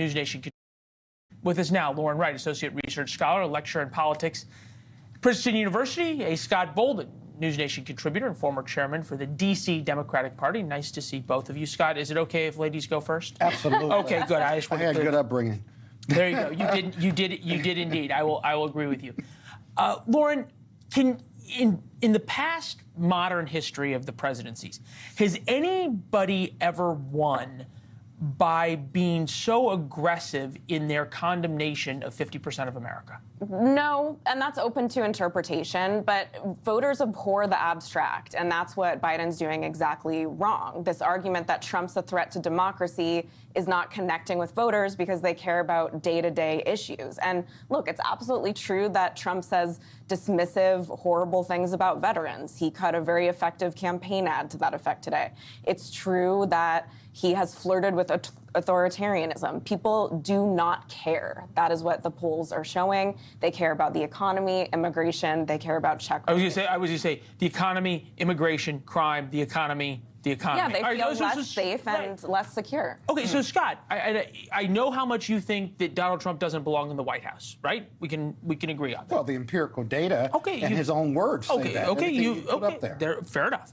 NewsNation. With us now, Lauren Wright, Associate Research Scholar, lecturer in politics, Princeton University, a Scott Bolden, NewsNation contributor and former chairman for the D.C. Democratic Party. Nice to see both of you. Scott, is it okay if ladies go first? Absolutely. Okay, good. I had a good upbringing. There you go. You did indeed. I will agree with you. Lauren, in the past modern history of the presidencies, has anybody ever won by being so aggressive in their condemnation of 50% of America? No, and that's open to interpretation, but voters abhor the abstract, and that's what Biden's doing exactly wrong. This argument that Trump's a threat to democracy is not connecting with voters because they care about day-to-day issues. And look, it's absolutely true that Trump says dismissive, horrible things about veterans. He cut a very effective campaign ad to that effect today. It's true that he has flirted with authoritarianism. People do not care. That is what the polls are showing. They care about the economy, immigration. They care about check. I was going to say the economy, immigration, crime, the economy. Yeah, they feel less safe and less secure. Okay, so Scott, I know how much you think that Donald Trump doesn't belong in the White House, right? We can agree on that. Well, the empirical data and his own words say that. Okay, fair enough.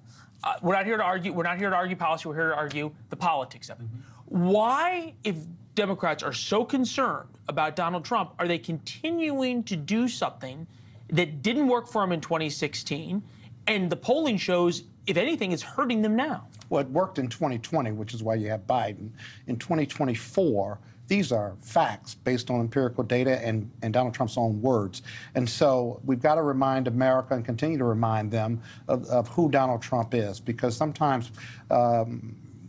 We're not here to argue. We're not here to argue policy. We're here to argue the politics of it. Why, if Democrats are so concerned about Donald Trump, are they continuing to do something that didn't work for him in 2016, and the polling shows, if anything, it's hurting them now? Well, it worked in 2020, which is why you have Biden. In 2024, these are facts based on empirical data and Donald Trump's own words. And so we've got to remind America and continue to remind them of who Donald Trump is, because sometimes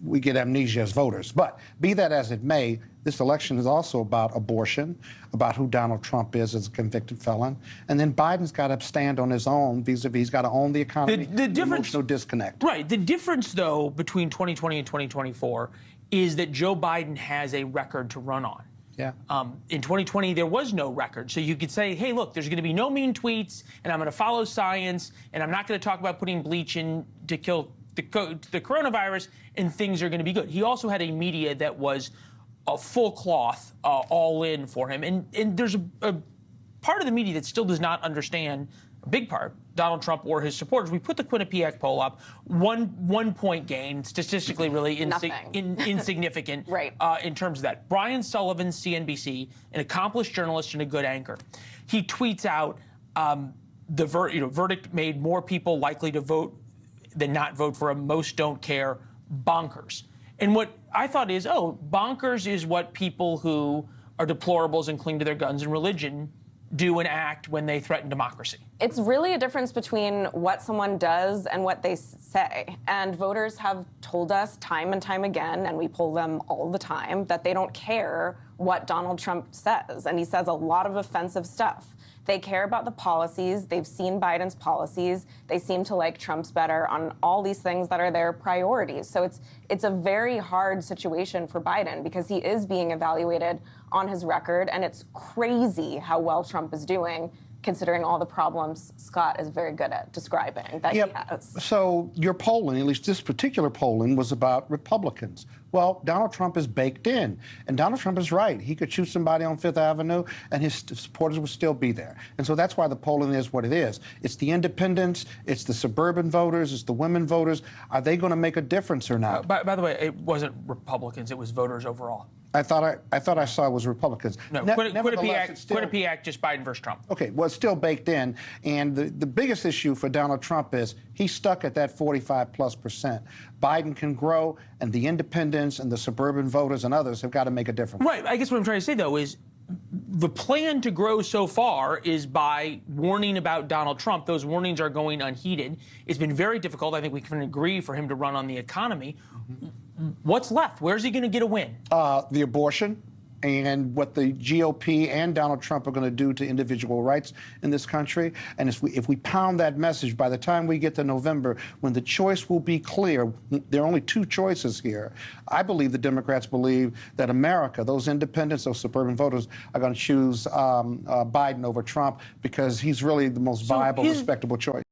we get amnesia as voters. But be that as it may, this election is also about abortion, about who Donald Trump is as a convicted felon. And then Biden's got to stand on his own vis-a-vis. He's got to own the economy. The emotional disconnect. Right. The difference, though, between 2020 and 2024 is that Joe Biden has a record to run on. Yeah. In 2020, there was no record. So you could say, hey, look, there's going to be no mean tweets, and I'm going to follow science, and I'm not going to talk about putting bleach in to kill the coronavirus, and things are going to be good. He also had a media that was full cloth, all in for him. And there's a part of the media that still does not understand, a big part, Donald Trump or his supporters. We put the Quinnipiac poll up, one point gain, statistically really insignificant right. In terms of that. Brian Sullivan, CNBC, an accomplished journalist and a good anchor, he tweets out the verdict made more people likely to vote than not vote for him. Most don't care. Bonkers. And what I thought is, bonkers is what people who are deplorables and cling to their guns and religion do and act when they threaten democracy. It's really a difference between what someone does and what they say. And voters have told us time and time again, and we poll them all the time, that they don't care what Donald Trump says. And he says a lot of offensive stuff. They care about the policies. They've seen Biden's policies. They seem to like Trump's better on all these things that are their priorities. So it's a very hard situation for Biden because he is being evaluated on his record, and it's crazy how well Trump is doing, considering all the problems Scott is very good at describing that he has. So your polling, at least this particular polling, was about Republicans. Well, Donald Trump is baked in, and Donald Trump is right. He could shoot somebody on Fifth Avenue, and his supporters would still be there. And so that's why the polling is what it is. It's the independents, it's the suburban voters, it's the women voters. Are they going to make a difference or not? By the way, it wasn't Republicans; it was voters overall. I thought I saw it was Republicans. No, Quinnipiac, just Biden versus Trump. Okay, well, it's still baked in. And the biggest issue for Donald Trump is he's stuck at that 45+%. Biden can grow, and the independents and the suburban voters and others have got to make a difference. Right. I guess what I'm trying to say, though, is the plan to grow so far is by warning about Donald Trump. Those warnings are going unheeded. It's been very difficult, I think we can agree, for him to run on the economy. What's left? Where's he going to get a win? The abortion and what the GOP and Donald Trump are going to do to individual rights in this country. And if we pound that message, by the time we get to November, when the choice will be clear, there are only two choices here. I believe the Democrats believe that America, those independents, those suburban voters, are going to choose Biden over Trump because he's really the most viable, respectable choice.